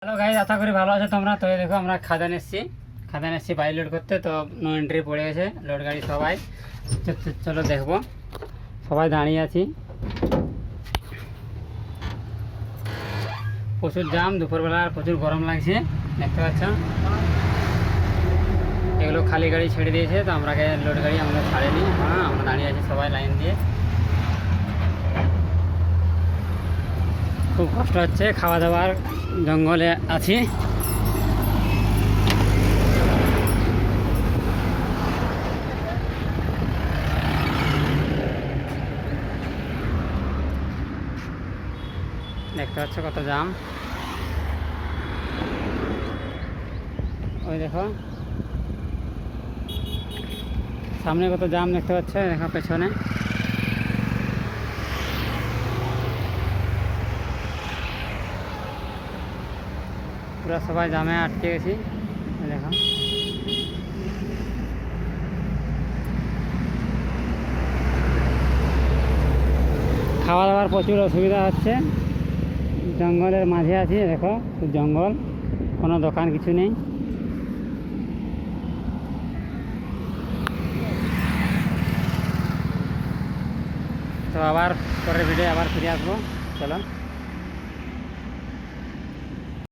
Hello guys, আশা করি ভালো আছো তোমরা। তো দেখো আমরা খাদান এসছি বাড়ি লোড করতে। তো নো এন্ট্রি পড়ে গেছে লোড গাড়ি সবাই। চলো দেখবো, সবাই দাঁড়িয়ে আছি। প্রচুর জাম, দুপুরবেলা প্রচুর গরম লাগছে, দেখতে পাচ্ছ। এগুলো খালি গাড়ি ছেড়ে দিয়েছে, তো আমরা লোড গাড়ি আমরা ছাড়েনি। হ্যাঁ, আমরা দাঁড়িয়ে আছি সবাই লাইন দিয়ে। খুব কষ্ট হচ্ছে, খাওয়া দাওয়ার জঙ্গলে আছি। দেখতে পাচ্ছ কত জাম। ওই দেখো সামনে কত জাম দেখতে পাচ্ছ, দেখো পেছনে। পুরো সবাই জামে আটকে গেছি, দেখো। খাওয়া দাওয়ার প্রচুর অসুবিধা হচ্ছে, জঙ্গলের মাঝে আছি। দেখো জঙ্গল, কোনো দোকান কিছু নেই। তো আবার পরের ভিডিও আবার ফিরে আসবো, চলো।